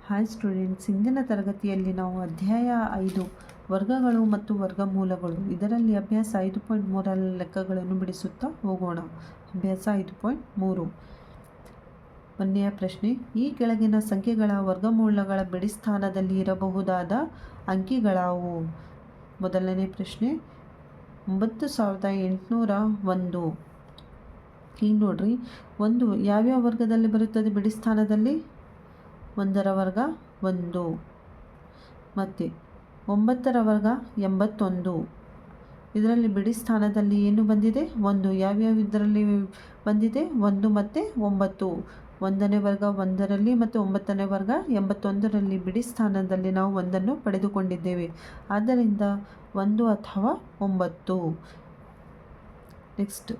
Hi students, ಇಂದಿನ ತರಗತಿಯಲ್ಲಿ ನಾವು ಅಧ್ಯಾಯ 5 ವರ್ಗಗಳು ಮತ್ತು ವರ್ಗಮೂಲಗಳು ಇದರಲ್ಲಿ ಅಭ್ಯಾಸ 5.3 ಲೆಕ್ಕಗಳನ್ನು ಬಿಡಿಸುತ್ತಾ ಹೋಗೋಣ. ಅಭ್ಯಾಸ 5.3 ಒಂದನೆಯ ಪ್ರಶ್ನೆ, ಈ ಕೆಳಗಿನ ಸಂಖ್ಯೆಗಳ ವರ್ಗಮೂಲಗಳ ಬಿಡಿಸ್ಥಾನದಲ್ಲಿ ಇರಬಹುದಾದ ಅಂಕಿಗಳಾವು? ಮೊದಲನೇ ಪ್ರಶ್ನೆ 9801. ಈಗ ನೋಡ್ರಿ, ಒಂದು ಯಾವ್ಯಾವ ವರ್ಗದಲ್ಲಿ ಬರುತ್ತದೆ ಬಿಡಿಸ್ಥಾನದಲ್ಲಿ? 1ರ ವರ್ಗ 1, ಮತ್ತು 9ರ ವರ್ಗ 81. ಇದರಲ್ಲಿ ಬಿಡಿಸ್ಥಾನದಲ್ಲಿ ಏನು ಬಂದಿದೆ? 1. ಯಾವ್ಯಾವ ಇದರಲ್ಲಿ ಬಂದಿದೆ? 1 ಮತ್ತು 9. 1ನೇ ವರ್ಗ 1ರಲ್ಲಿ ಮತ್ತು 9ನೇ ವರ್ಗ 81ರಲ್ಲಿ ಬಿಡಿಸ್ಥಾನದಲ್ಲಿ ನಾವು 1ಅನ್ನು ಪಡೆದುಕೊಂಡಿದ್ದೇವೆ. ಆದ್ದರಿಂದ 1 ಅಥವಾ 9. ನೆಕ್ಸ್ಟ್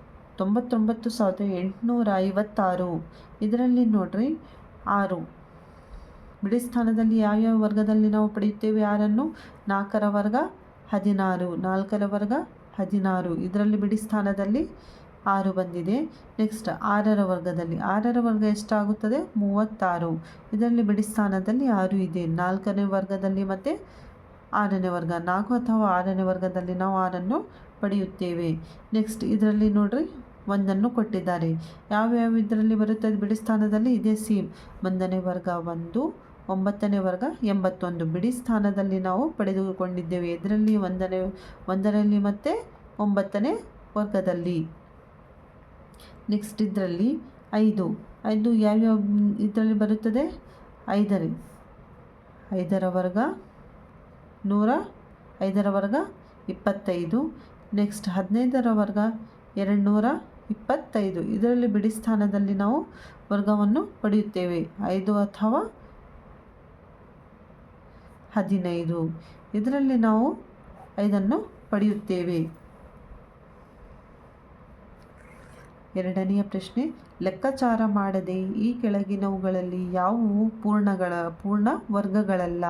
99,856. ಇದರಲ್ಲಿ ನೋಡ್ರಿ 6. ಬಿಡಿಸ್ಥಾನದಲ್ಲಿ ಯಾವ್ಯಾವ ವರ್ಗದಲ್ಲಿ ನಾವು ಪಡೆಯುತ್ತೇವೆ 6ಅನ್ನು? 4ರ ವರ್ಗ 16, 4ರ ವರ್ಗ 16. ಇದರಲ್ಲಿ ಬಿಡಿಸ್ಥಾನದಲ್ಲಿ 6 ಬಂದಿದೆ. ನೆಕ್ಸ್ಟ್ 6ರ ವರ್ಗದಲ್ಲಿ 6ರ ವರ್ಗ ಎಷ್ಟಾಗುತ್ತದೆ? 36. ಇದರಲ್ಲಿ ಬಿಡಿಸ್ಥಾನದಲ್ಲಿ 6 ಇದೆ. 4ನೇ ವರ್ಗದಲ್ಲಿ ಮತ್ತು 6ನೇ ವರ್ಗ 4 ಅಥವಾ 6ನೇ ವರ್ಗದಲ್ಲಿ ನಾವು 6ಅನ್ನು ಪಡೆಯುತ್ತೇವೆ. ನೆಕ್ಸ್ಟ್ ಇದರಲ್ಲಿ ನೋಡ್ರಿ 1ಅನ್ನು ಕೊಟ್ಟಿದ್ದಾರೆ. ಯಾವ್ಯಾವ ಇದರಲ್ಲಿ ಬರುತ್ತದೆ ಬಿಡಿಸ್ಥಾನದಲ್ಲಿ? ಇದೇ ಸೇಮ್. 1ನೇ ವರ್ಗ 1, 9ನೇ ವರ್ಗ 81 ಬಿಡಿಸ್ಥಾನದಲ್ಲಿ ನಾವು ಪಡೆದುಕೊಂಡಿದ್ದೇವೆ. ಇದರಲ್ಲಿ 1ರಲ್ಲಿ ಮತ್ತು 9ನೇ ವರ್ಗದಲ್ಲಿ. ನೆಕ್ಸ್ಟ್ ಇದರಲ್ಲಿ 5 ಯಾವ್ಯಾವ ಇದರಲ್ಲಿ ಬರುತ್ತದೆ? 5ರ ವರ್ಗ 100, 5ರ ವರ್ಗ 25. ನೆಕ್ಸ್ಟ್ 15ರ ವರ್ಗ 225. ಇದರಲ್ಲಿ ಬಿಡಿಸ್ಥಾನದಲ್ಲಿ ನಾವು ವರ್ಗವನ್ನು ಪಡೆಯುತ್ತೇವೆ. 5 ಅಥವಾ 15. ಇದರಲ್ಲಿ ನಾವು 5ಅನ್ನು ಪಡೆಯುತ್ತೇವೆ. ಎರಡನೆಯ ಪ್ರಶ್ನೆ, ಲೆಕ್ಕಾಚಾರ ಮಾಡದೆ ಈ ಕೆಳಗಿನವುಗಳಲ್ಲಿ ಯಾವುವು ಪೂರ್ಣ ವರ್ಗಗಳಲ್ಲ?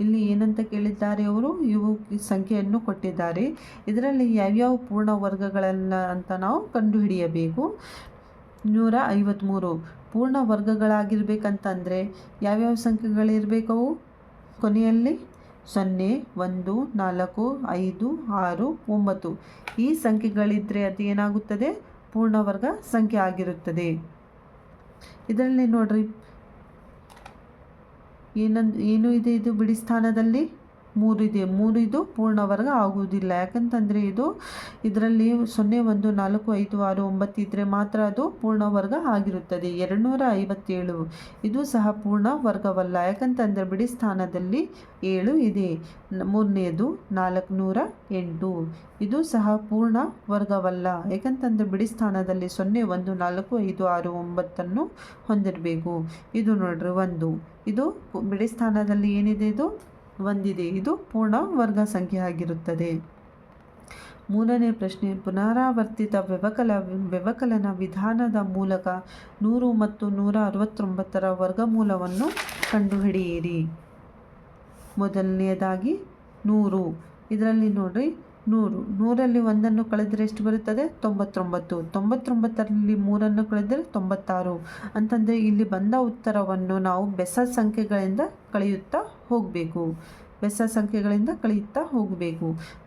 ಇಲ್ಲಿ ಏನಂತ ಕೇಳಿದ್ದಾರೆ ಅವರು? ಇವು ಸಂಖ್ಯೆಯನ್ನು ಕೊಟ್ಟಿದ್ದಾರೆ. ಇದರಲ್ಲಿ ಯಾವ್ಯಾವ ಪೂರ್ಣ ವರ್ಗಗಳಲ್ಲ ಅಂತ ನಾವು ಕಂಡುಹಿಡಿಯಬೇಕು. 153 ಪೂರ್ಣ ವರ್ಗಗಳಾಗಿರ್ಬೇಕಂತಂದರೆ ಯಾವ್ಯಾವ ಸಂಖ್ಯೆಗಳಿರಬೇಕವು? ಕೊನೆಯಲ್ಲಿ 0, 1, 4, 5, 6, 9 ಈ ಸಂಖ್ಯೆಗಳಿದ್ದರೆ ಅದು ಏನಾಗುತ್ತದೆ? ಪೂರ್ಣವರ್ಗ ಸಂಖ್ಯೆ ಆಗಿರುತ್ತದೆ. ಇದರಲ್ಲಿ ನೋಡ್ರಿ ಏನು ಇದೆ? ಇದು ಬಿಡಿಸ್ಥಾನದಲ್ಲಿ 3 ಇದೆ. 3 ಇದು ಪೂರ್ಣವರ್ಗ ಆಗುವುದಿಲ್ಲ. ಯಾಕಂತಂದರೆ ಇದರಲ್ಲಿ 0, 1, 4, 5, 6, 9 ಇದ್ದರೆ ಮಾತ್ರ ಅದು ಪೂರ್ಣವರ್ಗ ಆಗಿರುತ್ತದೆ. 257 ಇದು ಸಹ ಪೂರ್ಣ ವರ್ಗವಲ್ಲ. ಯಾಕಂತಂದರೆ ಬಿಡಿಸ್ಥಾನದಲ್ಲಿ 7 ಇದೆ. 3ನೇದು 408 ಇದು ಸಹ ಪೂರ್ಣ ವರ್ಗವಲ್ಲ. ಯಾಕಂತಂದರೆ ಬಿಡಿಸ್ಥಾನದಲ್ಲಿ 0, 1, 4, 5, 6, 9ಅನ್ನು ಹೊಂದಿರಬೇಕು. ಇದು ನೋಡ್ರಿ 1. ಇದು ಬಿಡಿಸ್ಥಾನದಲ್ಲಿ ಏನಿದೆ? ಇದು 1 ಇದೆ. ಇದು ಪೂರ್ಣ ವರ್ಗ ಸಂಖ್ಯೆ ಆಗಿರುತ್ತದೆ. ಮೂರನೇ ಪ್ರಶ್ನೆ, ಪುನರಾವರ್ತಿತ ವ್ಯವಕಲನ ವಿಧಾನದ ಮೂಲಕ 100 ಮತ್ತು 169ರ ವರ್ಗಮೂಲವನ್ನು ಕಂಡುಹಿಡಿಯಿರಿ. ಮೊದಲನೆಯದಾಗಿ 100. ಇದರಲ್ಲಿ ನೋಡ್ರಿ 100ರಲ್ಲಿ 1ಅನ್ನು ಕಳೆದರೆ ಎಷ್ಟು ಬರುತ್ತದೆ? 99. 99ರಲ್ಲಿ 3ಅನ್ನು ಕಳೆದರೆ 96. ಅಂತಂದರೆ ಇಲ್ಲಿ ಬಂದ ಉತ್ತರವನ್ನು ನಾವು ಬೆಸ ಸಂಖ್ಯೆಗಳಿಂದ ಕಳೆಯುತ್ತಾ ಹೋಗಬೇಕು.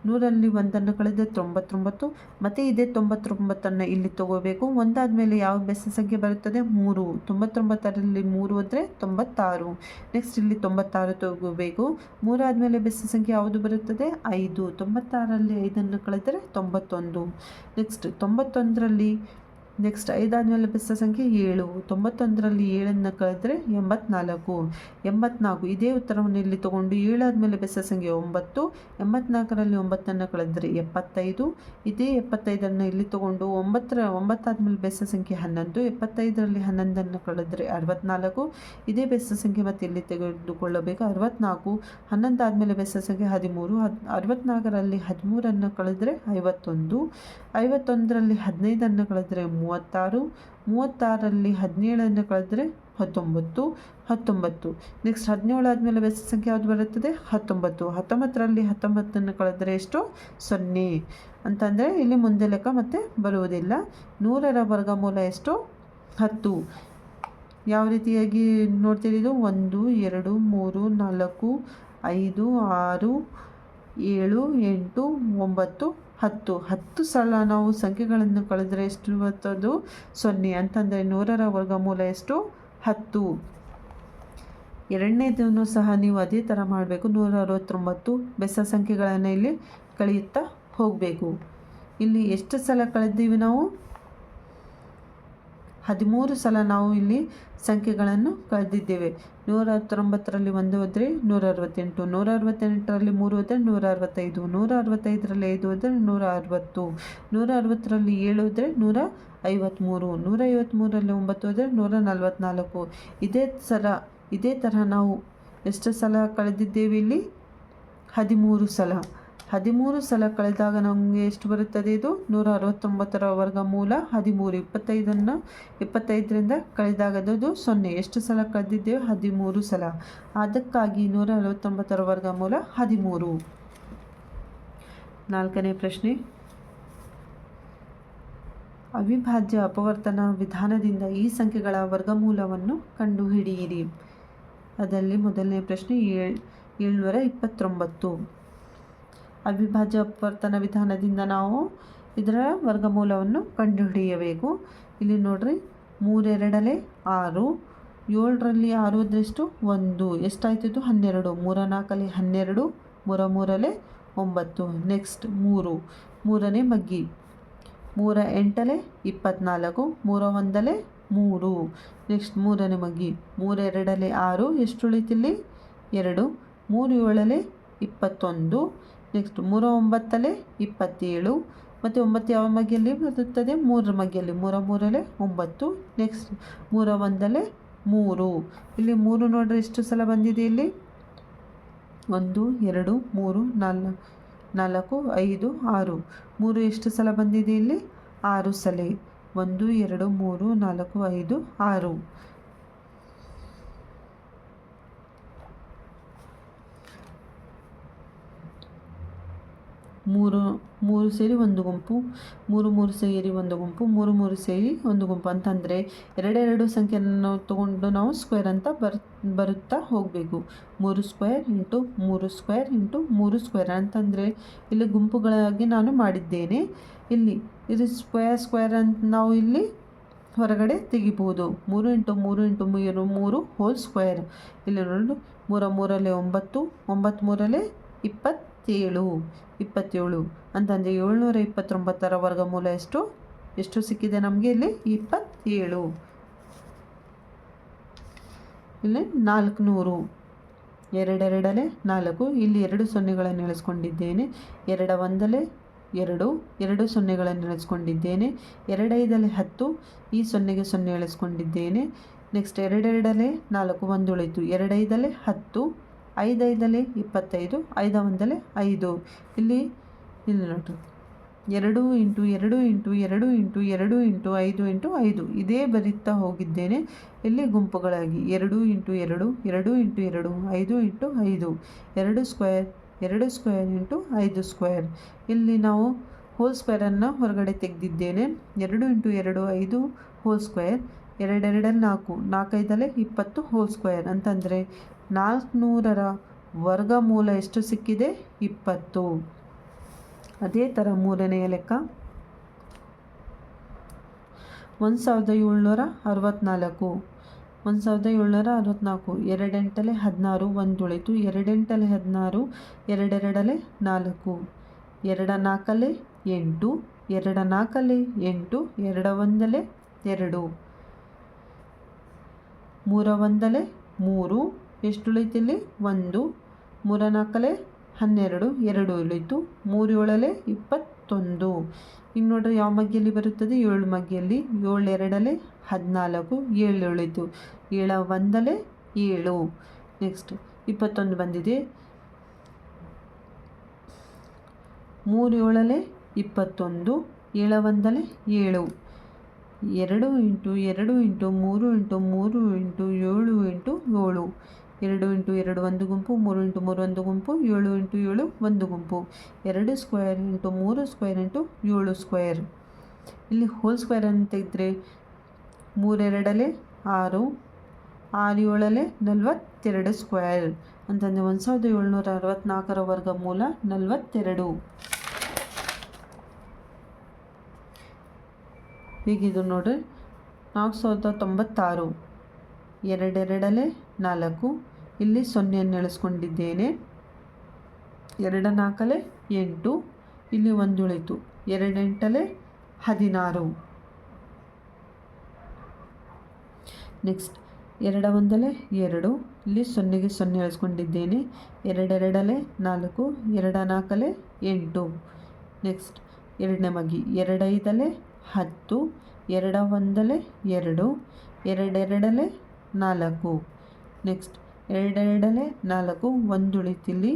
100ರಲ್ಲಿ 1ಅನ್ನು ಕಳೆದರೆ 99 ಮತ್ತು ಇದೇ 99ಅನ್ನು ಇಲ್ಲಿ ತಗೋಬೇಕು. ಒಂದಾದಮೇಲೆ ಯಾವ ಬೆಸ ಸಂಖ್ಯೆ ಬರುತ್ತದೆ? 3. 99ರಲ್ಲಿ 3 ಅಂದರೆ 96. ನೆಕ್ಸ್ಟ್ ಇಲ್ಲಿ 96 ತಗೋಬೇಕು. 3 ಆದಮೇಲೆ ಬೆಸ ಸಂಖ್ಯೆ ಯಾವುದು ಬರುತ್ತದೆ? 5. 96ರಲ್ಲಿ 5ಅನ್ನು ಕಳೆದರೆ 91. ನೆಕ್ಸ್ಟ್ 91ರಲ್ಲಿ 5 ಆದಮೇಲೆ ಬೆಸ ಸಂಖ್ಯೆ 7. 91ರಲ್ಲಿ 7ಅನ್ನು ಕಳೆದರೆ 84. 84 ಇದೇ ಉತ್ತರವನ್ನು ಇಲ್ಲಿ ತಗೊಂಡು 7 ಆದಮೇಲೆ ಬೆಸ ಸಂಖ್ಯೆ 9. 84ರಲ್ಲಿ 9ಅನ್ನು ಕಳೆದರೆ 75. ಇದೇ 75ಅನ್ನು ಇಲ್ಲಿ ತಗೊಂಡು 9 ಆದಮೇಲೆ ಬೆಸ ಸಂಖ್ಯೆ 11. 75ರಲ್ಲಿ 11ಅನ್ನು ಕಳೆದರೆ 64. ಇದೇ ಬೆಸ ಸಂಖ್ಯೆ ಮತ್ತೆ ಇಲ್ಲಿ ತೆಗೆದುಕೊಳ್ಳಬೇಕು 64. 11 ಆದಮೇಲೆ ಬೆಸ ಸಂಖ್ಯೆ 13. 64ರಲ್ಲಿ 13ಅನ್ನು ಕಳೆದರೆ 51. 51ರಲ್ಲಿ 15ಅನ್ನು ಕಳೆದರೆ 36. 36ರಲ್ಲಿ 17ಅನ್ನು ಕಳೆದರೆ 19. ನೆಕ್ಸ್ಟ್ 17 ಆದಮೇಲೆ ಬೆಸ ಸಂಖ್ಯೆ ಯಾವುದು ಬರುತ್ತದೆ? 19. 19ರಲ್ಲಿ 19ಅನ್ನು ಕಳೆದರೆ ಎಷ್ಟು? 0. ಅಂತಂದರೆ ಇಲ್ಲಿ ಮುಂದೆ ಲೆಕ್ಕ ಮತ್ತೆ ಬರುವುದಿಲ್ಲ. 100ರ ವರ್ಗಮೂಲ ಎಷ್ಟು? 10. ಯಾವ ರೀತಿಯಾಗಿ ನೋಡ್ತೀರಿ ಇದು 1 2 3 4 5 6 7 8 9 10 10 ಸಲ ನಾವು ಸಂಖ್ಯೆಗಳನ್ನು ಕಳೆದರೆ ಎಷ್ಟು ಬರ್ತದು 0 ಅಂತಂದರೆ 100ರ ವರ್ಗಮೂಲ ಎಷ್ಟು 10. ಎರಡನೇದನ್ನು ಸಹ ನೀವು ಅದೇ ಥರ ಮಾಡಬೇಕು. 169 ಬೆಸ ಸಂಖ್ಯೆಗಳನ್ನು ಇಲ್ಲಿ ಕಳೆಯುತ್ತಾ ಹೋಗಬೇಕು. ಇಲ್ಲಿ ಎಷ್ಟು ಸಲ ಕಳೆದೀವಿ ನಾವು 13 ಸಲ ನಾವು ಇಲ್ಲಿ ಸಂಖ್ಯೆಗಳನ್ನು ಕಳೆದಿದ್ದೇವೆ. 119ರಲ್ಲಿ 1 ಹೋದರೆ 168, 168ರಲ್ಲಿ 3 ಹೋದರೆ 165, 165ರಲ್ಲಿ 5 ಹೋದರೆ 160, 160ರಲ್ಲಿ 7 ಹೋದರೆ 153, 153ರಲ್ಲಿ 9 ಹೋದರೆ 144. ಇದೇ ಥರ ನಾವು ಎಷ್ಟು ಸಲ ಕಳೆದಿದ್ದೇವೆ ಇಲ್ಲಿ 13 ಸಲ. 13 ಸಲ ಕಳೆದಾಗ ನಮಗೆ ಎಷ್ಟು ಬರುತ್ತದೆ ಇದು 169ರ ವರ್ಗಮೂಲ 13. 25ರಿಂದ ಕಳೆದಾಗ ಅದು 0. ಎಷ್ಟು ಸಲ ಕಳೆದಿದ್ದೇವೆ 13 ಸಲ. ಅದಕ್ಕಾಗಿ 169ರ ವರ್ಗಮೂಲ 13. 4ನೇ ಪ್ರಶ್ನೆ, ಅವಿಭಾಜ್ಯ ಅಪವರ್ತನ ವಿಧಾನದಿಂದ ಈ ಸಂಖ್ಯೆಗಳ ವರ್ಗಮೂಲವನ್ನು ಕಂಡುಹಿಡಿಯಿರಿ. ಅದರಲ್ಲಿ ಮೊದಲನೇ ಪ್ರಶ್ನೆ 729. ಅವಿಭಾಜ್ಯ ಅಪವರ್ತನ ವಿಧಾನದಿಂದ ನಾವು ಇದರ ವರ್ಗಮೂಲವನ್ನು ಕಂಡುಹಿಡಿಯಬೇಕು. ಇಲ್ಲಿ ನೋಡ್ರಿ 3 2 6, 7ರಲ್ಲಿ 6 ಹೋದ್ರೆಷ್ಟು 1, ಎಷ್ಟಾಯ್ತು ಇದು 12, 3 4 12, 3 3 9. ನೆಕ್ಸ್ಟ್ 3, 3ನೇ ಮಗ್ಗಿ, 3 8 24, 3 1 3. ನೆಕ್ಸ್ಟ್ 3ನೇ ಮಗ್ಗಿ, 3 2 6, ಎಷ್ಟು ಉಳಿತಿಲ್ಲಿ 2, 3 7 21. ನೆಕ್ಸ್ಟ್ 3 9 27, ಮತ್ತು 9 ಯಾವ ಮಗ್ಗಿಯಲ್ಲಿ ಬರುತ್ತದೆ 3 ಮಗ್ಗಿಯಲ್ಲಿ, 3 3 9. ನೆಕ್ಸ್ಟ್ 3 1 3. ಇಲ್ಲಿ 3 ನೋಡ್ರಿ ಎಷ್ಟು ಸಲ ಬಂದಿದೆ ಇಲ್ಲಿ 1 2 3 4 4 5 6. 3 ಎಷ್ಟು ಸಲ ಬಂದಿದೆ ಇಲ್ಲಿ 6 ಸಲ. 1 2 3 4 5 6. 3 ಸೇರಿ ಒಂದು ಗುಂಪು, 3 ಸೇರಿ ಒಂದು ಗುಂಪು, 3 ಸೇರಿ ಒಂದು ಗುಂಪು ಅಂತಂದರೆ 2 ಸಂಖ್ಯೆಯನ್ನು ತಗೊಂಡು ನಾವು ಸ್ಕ್ವೇರ್ ಅಂತ ಬರುತ್ತಾ ಹೋಗಬೇಕು. 3 square into 3 square into 3 square ಅಂತಂದರೆ ಇಲ್ಲಿ ಗುಂಪುಗಳಾಗಿ ನಾನು ಮಾಡಿದ್ದೇನೆ. ಇಲ್ಲಿ ಇದು ಸ್ಕ್ವೇರ್ ಅಂತ ನಾವು ಇಲ್ಲಿ ಹೊರಗಡೆ ತೆಗಿಬೋದು. 3 ಇಂಟು 3 ಇಂಟು 3 ಹೋಲ್ ಸ್ಕ್ವೇರ್. ಇಲ್ಲಿ ನೋಡಿ 3 3 9, 9 3 27 ಅಂತಂದರೆ 729ರ ವರ್ಗಮೂಲ ಎಷ್ಟು ಸಿಕ್ಕಿದೆ ನಮಗೆ ಇಲ್ಲಿ 27. ಇಲ್ಲಿ 400, 2 2 4. ಇಲ್ಲಿ 2 ಸೊನ್ನೆಗಳನ್ನು ಇಳಿಸ್ಕೊಂಡಿದ್ದೇನೆ. 2 1 2, 2 ಸೊನ್ನೆಗಳನ್ನು ಇಳಿಸ್ಕೊಂಡಿದ್ದೇನೆ. 2 5 10, ಈ ಸೊನ್ನೆಗೆ 0 ಇಳಿಸ್ಕೊಂಡಿದ್ದೇನೆ. ನೆಕ್ಸ್ಟ್ 2 2 4, 1 ಉಳಿತು. 2 5 10, 5 5 25, 5 1 5. ಇಲ್ಲಿ ನೋಡ್ರಿ 2 into 2 into 2 into 2 into 5 into 5 ಇದೇ ಬರೀತಾ ಹೋಗಿದ್ದೇನೆ. ಇಲ್ಲಿ ಗುಂಪುಗಳಾಗಿ 2 into 2, 2 into 2, 5 into 5, 2 square into 5 square. ಇಲ್ಲಿ ನಾವು ಹೋಲ್ ಸ್ಕ್ವೇರನ್ನು ಹೊರಗಡೆ ತೆಗೆದಿದ್ದೇನೆ. 2 into 2 5 whole square, 2 2 4, 4 5 20 whole square ಅಂತಂದರೆ 400ರ ವರ್ಗಮೂಲ ಎಷ್ಟು ಸಿಕ್ಕಿದೆ 20. ಅದೇ ಥರ ಮೂರನೆಯ ಲೆಕ್ಕ 1764. 1764, 2 8 16, 1 ಉಳಿತು. 2 8 16, 2 2 4, 2 4 8, 2 4 8, 2 1 2, 3 1 3. ಎಷ್ಟು ಉಳಿತು ಇಲ್ಲಿ 1, 3 4 12, 2 ಉಳಿತು. 3 7 21. ಈಗ ನೋಡ್ರಿ ಯಾವ ಮಗ್ಗಿಯಲ್ಲಿ ಬರುತ್ತದೆ 7 ಮಗ್ಗಿಯಲ್ಲಿ. 7 2 14, 7 ಉಳಿತು. 7 1 7. ನೆಕ್ಸ್ಟ್ 21 ಬಂದಿದೆ. 3 7 21, 7 1 7. 2 into 2 into 3 into 3 into 7 into 7. 2 into 2 ಒಂದು ಗುಂಪು, 3 ಇಂಟು 3 ಒಂದು ಗುಂಪು, 7 ಇಂಟು 7 ಒಂದು ಗುಂಪು. 2 square into 3 square into 7 square. ಇಲ್ಲಿ ಹೋಲ್ ಸ್ಕ್ವೇರನ್ನು ತೆಗೆದ್ರೆ 3 2 6, 6 ಏಳಲೆ 42 ಸ್ಕ್ವೇರ್ ಅಂತಂದರೆ 1764 ವರ್ಗಮೂಲ 42. ಹೀಗಿದು ನೋಡ್ರಿ 4096. 2 2 4 ಇಲ್ಲಿ 0 ಎಳೆಸ್ಕೊಂಡಿದ್ದೇನೆ. 2 4 8 ಇಲ್ಲಿ 1 ಉಳಿತು. 2 8 16. ನೆಕ್ಸ್ಟ್ 2 1 2 ಇಲ್ಲಿ 0ಗೆ 0 ಎಳೆಸ್ಕೊಂಡಿದ್ದೇನೆ. 2 2 4 2 4 8. ನೆಕ್ಸ್ಟ್ 2ನೇ ಮಗಿ 2 5 10 2 1 2 2 2 4. ನೆಕ್ಸ್ಟ್ 2 2 4 1 ಉಳಿತಿಲ್ಲಿ.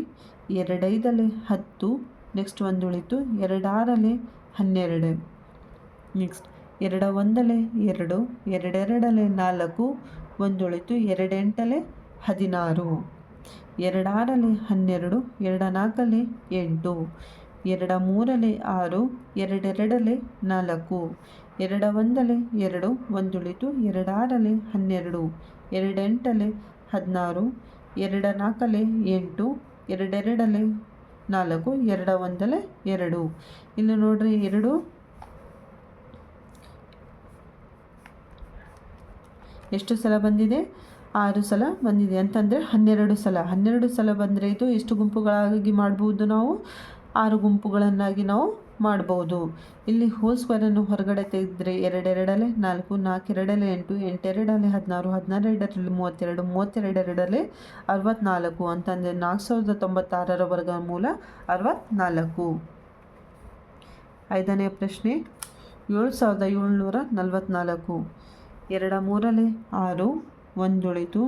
2 5 10 ನೆಕ್ಸ್ಟ್ 1 ಉಳಿತು. 2 6 12. ನೆಕ್ಸ್ಟ್ 2 1 2 2 2 4 1 ಉಳಿತು. 2 8 16. 2 6 12 2 4 8. 2 3 6 2 2 4. 2 1 2 1 ಉಳಿತು. 2 6 12. 2 8 16. 2 4 8. 2 2 4. 2 1 2. ಇಲ್ಲಿ ನೋಡ್ರಿ 2 ಎಷ್ಟು ಸಲ ಬಂದಿದೆ? 6 ಸಲ ಬಂದಿದೆ. ಅಂತಂದರೆ 12 ಸಲ. 12 ಸಲ ಬಂದರೆ ಇದು ಎಷ್ಟು ಗುಂಪುಗಳಾಗಿ ಮಾಡ್ಬೋದು? ನಾವು 6 ಗುಂಪುಗಳನ್ನಾಗಿ ನಾವು ಮಾಡ್ಬೋದು. ಇಲ್ಲಿ ಹೋಲ್ ಸ್ಕ್ವೇರನ್ನು ಹೊರಗಡೆ ತೆಗೆದರೆ 2 2 4 4 2 8 8 2 16 16 2 32 32 64 ಅಂತಂದರೆ 4096 ವರ್ಗಮೂಲ 64. 5ನೇ ಪ್ರಶ್ನೆ 7744. 2 3 6 1 ಉಳಿತು.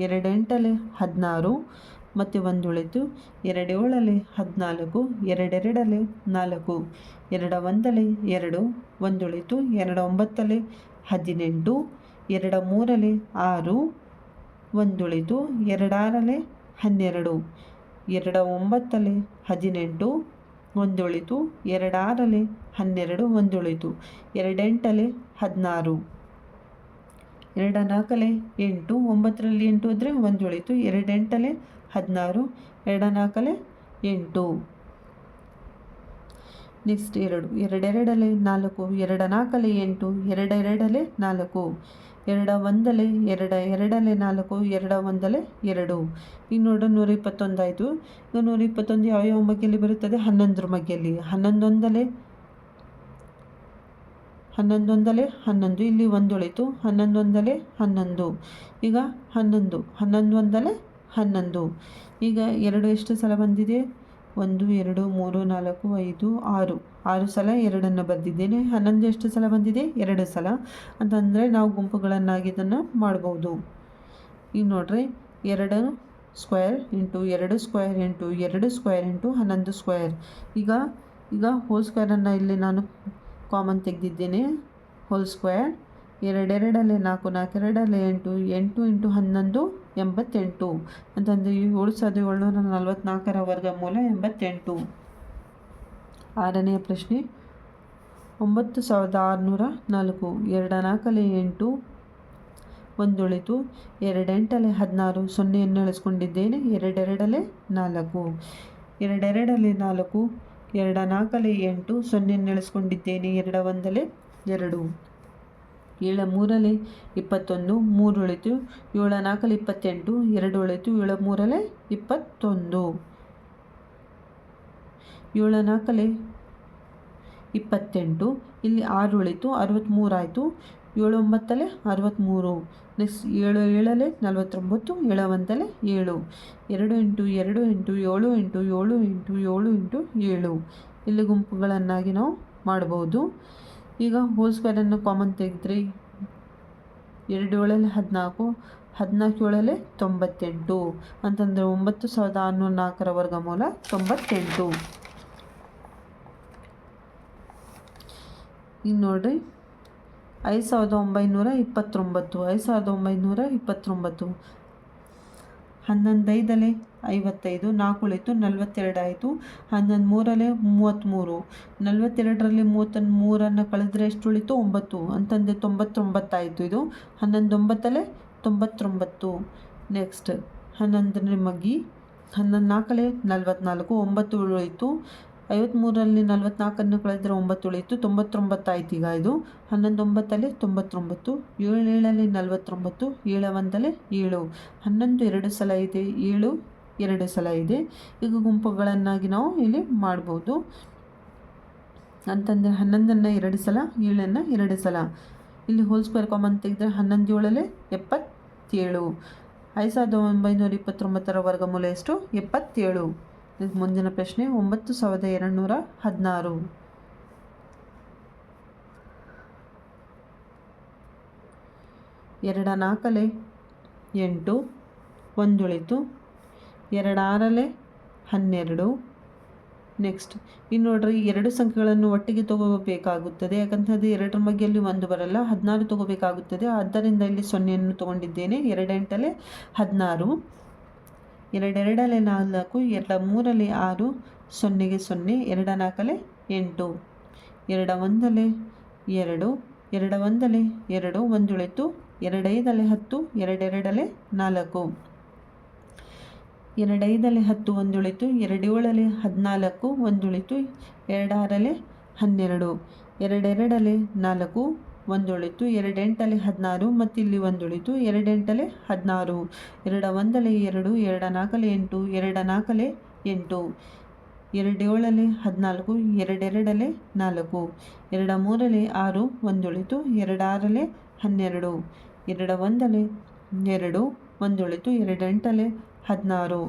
2 8 16 ಮತ್ತು 1 ಉಳಿತು. 2 7 14. 2 2 4. 2 1 2 1 ಉಳಿತು. 2 9 18. 2 3 6 1 ಉಳಿತು. 2 6 12. 2 9 18 1 ಉಳಿತು. 2 6 12 1 ಉಳಿತು. 2 8 16. 2 4 8 9ರಲ್ಲಿ 8 ಹೋದರೆ 1 ಉಳಿತು. 2 8 16. 2 4 8. ನೆಕ್ಸ್ಟ್ 2 2 2 4. 2 4 8. 2 2 4. 2 1 2 2 4. 2 1 2. ಈಗ ನೋಡ್ರಿ 121 ಆಯಿತು. ಈಗ 121 ಯಾವ ಮಗ್ಗಿಯಲ್ಲಿ ಬರುತ್ತದೆ? 11ರ ಮಗ್ಗಿಯಲ್ಲಿ. 11 1 11 11 ಇಲ್ಲಿ 1 ಉಳಿತು. 11 1 11. ಈಗ 11 11 1 11. ಈಗ 2 ಎಷ್ಟು ಸಲ ಬಂದಿದೆ? 1 2 3 4 5 6 6 ಸಲ 2 ಬರೆದಿದ್ದೇನೆ. 11 ಎಷ್ಟು ಸಲ ಬಂದಿದೆ? 2 ಸಲ. ಅಂತಂದರೆ ನಾವು ಗುಂಪುಗಳನ್ನಾಗಿ ಇದನ್ನು ಮಾಡ್ಬೋದು. ಈಗ ನೋಡ್ರಿ 2 square into 2 square into 2 square into 11 square. ಈಗ ಹೋಲ್ ಸ್ಕ್ವೇರನ್ನು ಇಲ್ಲಿ ನಾನು ಕಾಮನ್ ತೆಗೆದಿದ್ದೇನೆ. ಹೋಲ್ ಸ್ಕ್ವೇರ್ 2 2 4 4 2 8 8 ಇಂಟು 11 88 ಅಂತಂದರೆ 7744 ವರ್ಗಮೂಲ 88. 6ನೇ ಪ್ರಶ್ನೆ 9604. 2 4 8 1 ಉಳಿತು. 2 8 16 0 ಎಳೆಸ್ಕೊಂಡಿದ್ದೇನೆ. 2 2 4. 2 2 4. 2 4 8 0 ಎಳೆಸ್ಕೊಂಡಿದ್ದೇನೆ. 2 1 2. 7 3 21 3 ಉಳಿತು. 7 4 28 2 ಉಳಿತು. 7 3 21. 7 4 28 ಇಲ್ಲಿ 6 ಉಳಿತು. 63 ಆಯಿತು. 7 9 63. Next 7 7 49. 7 1 7. 2 into 2 into 7 into 7 into 7 into 7 ಇಲ್ಲಿ ಗುಂಪುಗಳನ್ನಾಗಿ ನಾವು ಮಾಡ್ಬೋದು. ಈಗ ಹೋಲ್ ಸ್ಕ್ವೇರನ್ನು ಕಾಮನ್ ತೆಗೆದ್ರಿ 2 7 14 14 7 98 ಅಂತಂದರೆ 9604 ವರ್ಗಮೂಲ 98. ಈಗ ನೋಡ್ರಿ 5929. 5929. 11 5 55. 4 ಉಳಿತು. 42 ಆಯಿತು. 11 3 33. 42ರಲ್ಲಿ 33 ಕಳೆದ್ರೆ ಎಷ್ಟು ಉಳಿತು? 9 ಅಂತಂದರೆ 99 ಆಯಿತು. ಇದು 11 9 99. ನೆಕ್ಸ್ಟ್ 11ನೇ ಮಗ್ಗಿ 11 4 44, 9 ಉಳಿಯಿತು. 53ರಲ್ಲಿ 44 ಕಳೆದರೆ 9 ಉಳಿಯಿತು, 99 ಆಯ್ತು. ಈಗ ಇದು 11 9 99, 7 7 49, 7 1 7, 11 2 ಸಲ ಇದೆ, 7 2 ಸಲ ಇದೆ. ಈಗ ಗುಂಪುಗಳನ್ನಾಗಿ ನಾವು ಇಲ್ಲಿ ಮಾಡ್ಬೋದು. ಅಂತಂದರೆ 11ನ್ನು 2 ಸಲ, 7ನ್ನು 2 ಸಲ. ಇಲ್ಲಿ ಹೋಲ್ ಸ್ಕ್ವೇರ್ ಕಾಮನ್ ತೆಗೆದರೆ 11 7 77. 5929 ವರ್ಗಮೂಲ ಎಷ್ಟು? 77. ಮುಂದಿನ ಪ್ರಶ್ನೆ 9216. 2 4 8, 1 ಉಳಿತು. 2 6 12. ನೆಕ್ಸ್ಟ್ ಇನ್ನು ನೋಡ್ರಿ, ಎರಡು ಸಂಖ್ಯೆಗಳನ್ನು ಒಟ್ಟಿಗೆ ತಗೋಬೇಕಾಗುತ್ತದೆ. ಯಾಕಂತಂದರೆ 2ರ ಮಗ್ಗೆಯಲ್ಲಿ 1 ಬರಲ್ಲ, 16 ತಗೋಬೇಕಾಗುತ್ತದೆ. ಆದ್ದರಿಂದ ಇಲ್ಲಿ 0ಯನ್ನು ತೊಗೊಂಡಿದ್ದೇನೆ. 2 8 16, 2 2 4, 2 3 6, 0 0, 2 4 8, 2 1 2, 2 1 2, 1 ಉಳಿತು. 2 5 10, 2 2 4, 2 5 10, 1 ಉಳಿತು. 2 7 14, 1 ಉಳಿತು. 2 6 12, 2 2 4, 1 ಉಳಿತು. 2 8 16 ಮತ್ತು ಇಲ್ಲಿ 1 ಉಳಿತು. 2 8 16, 2 1 2, 2 4 8, 2 4 8, 2 7 14, 2 2 4, 2 3 6, 1 ಉಳಿತು. 2 6 12, 2 1 2, 1 ಉಳಿತು. 2 8 16, 2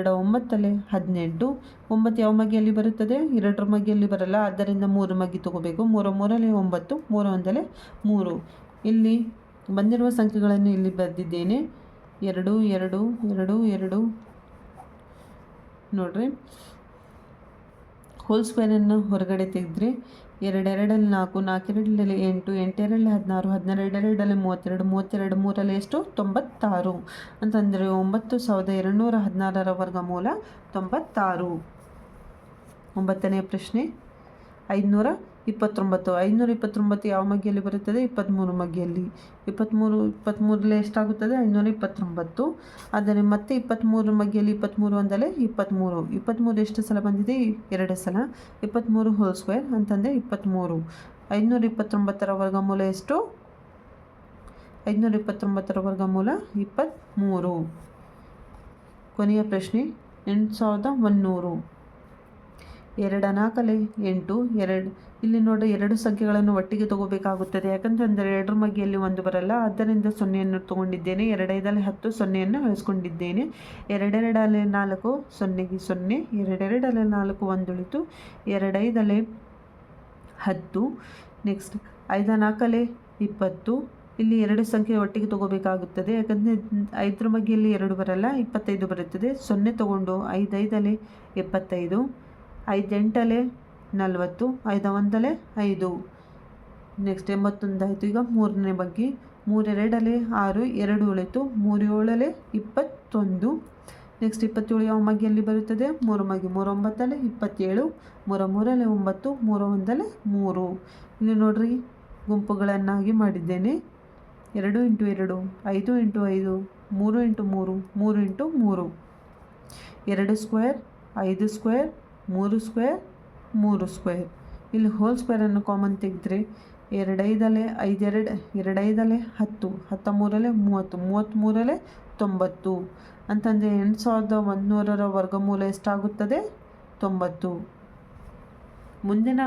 9 18. 9 ಯಾವ ಮಗ್ಗಿಯಲ್ಲಿ ಬರುತ್ತದೆ? 2ರ ಮಗ್ಗಿಯಲ್ಲಿ ಬರಲ್ಲ, ಆದ್ದರಿಂದ 3 ಮಗ್ಗಿ ತಗೋಬೇಕು. 3 3 9, 3 1 3. ಇಲ್ಲಿ ಬಂದಿರುವ ಸಂಖ್ಯೆಗಳನ್ನು ಇಲ್ಲಿ ಬರೆದಿದ್ದೇನೆ. 2 2 2 2. ನೋಡ್ರಿ, ಹೋಲ್ ಸ್ಕ್ವೇರನ್ನು ಹೊರಗಡೆ ತೆಗೆದ್ರೆ 2 2 4, 4 2 8, 8 2 16, 12 2 32, 32 3 ಎಷ್ಟು? 96. ಅಂತಂದರೆ 9216 ವರ್ಗಮೂಲ 96. 9ನೇ ಪ್ರಶ್ನೆ 529. 529 ಯಾವ ಮಗ್ಗಿಯಲ್ಲಿ ಬರುತ್ತದೆ? 23 ಮಗ್ಗಿಯಲ್ಲಿ. 23 ಎಷ್ಟಾಗುತ್ತದೆ? 529. ಆದರೆ ಮತ್ತೆ 23 ಮಗ್ಗಿಯಲ್ಲಿ 23 1 23. 23 ಎಷ್ಟು ಸಲ ಬಂದಿದೆ? 2 ಸಲ. 23 ಹೋಲ್ ಸ್ಕ್ವೇರ್ ಅಂತಂದರೆ 23. 529 ವರ್ಗಮೂಲ ಎಷ್ಟು? 529 ವರ್ಗಮೂಲ 23. ಕೊನೆಯ ಪ್ರಶ್ನೆ 8100. 2 4 8, 2. ಇಲ್ಲಿ ನೋಡಿ, 2 ಸಂಖ್ಯೆಗಳನ್ನು ಒಟ್ಟಿಗೆ ತಗೋಬೇಕಾಗುತ್ತದೆ. ಯಾಕಂತಂದರೆ 2ರ ಮಗ್ಗಿಯಲ್ಲಿ 1 ಬರಲ್ಲ, ಆದ್ದರಿಂದ 0ಯನ್ನು ತೊಗೊಂಡಿದ್ದೇನೆ. 2 5 10, 0ಯನ್ನು ಇಳಿಸ್ಕೊಂಡಿದ್ದೇನೆ. 2 2 4, 0ಗೆ 0, 2 2 4, 1 ಉಳಿತು. 2 5 10. ನೆಕ್ಸ್ಟ್ 5 4 20. ಇಲ್ಲಿ 2 ಸಂಖ್ಯೆ ಒಟ್ಟಿಗೆ ತಗೋಬೇಕಾಗುತ್ತದೆ. ಯಾಕಂದರೆ 5ರ ಮಗ್ಗಿಯಲ್ಲಿ 2 ಬರಲ್ಲ, 25 ಬರುತ್ತದೆ. 0 ತಗೊಂಡು 5 5 75, 5 8 40, 5 1 5. ನೆಕ್ಸ್ಟ್ 81 ಆಯಿತು. ಈಗ 3ನೇ ಮಗ್ಗಿ 3 2 6, 2 ಉಳಿತು. 3 7 21. ನೆಕ್ಸ್ಟ್ 27 ಯಾವ ಮಗ್ಗಿಯಲ್ಲಿ ಬರುತ್ತದೆ? 3 ಮಗ್ಗಿ. 3 9 27, 3 3 9, 3 1 3. ಇಲ್ಲಿ ನೋಡ್ರಿ, ಗುಂಪುಗಳನ್ನಾಗಿ ಮಾಡಿದ್ದೇನೆ. 2 × 2, 5 × 5, 3 × 3, 3 × 3. 2 ಸ್ಕ್ವೇರ್, 5 ಸ್ಕ್ವೇರ್, 3 ಸ್ಕ್ವೇರ್, 3 ಸ್ಕ್ವೇರ್. ಇಲ್ಲಿ ಹೋಲ್ ಸ್ಕ್ವೇರನ್ನು ಕಾಮನ್ ತೆಗೆದ್ರೆ 2 5 5 2 5 10, 13 30, 33 90. ಅಂತಂದರೆ 8100 ವರ್ಗಮೂಲ ಎಷ್ಟಾಗುತ್ತದೆ? 90. ಮುಂದಿನ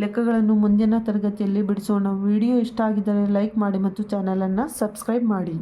ಲೆಕ್ಕಗಳನ್ನು ಮುಂದಿನ ತರಗತಿಯಲ್ಲಿ ಬಿಡಿಸೋಣ. ವಿಡಿಯೋ ಇಷ್ಟ ಆಗಿದ್ದರೆ ಲೈಕ್ ಮಾಡಿ ಮತ್ತು ಚಾನಲನ್ನು ಸಬ್ಸ್ಕ್ರೈಬ್ ಮಾಡಿ.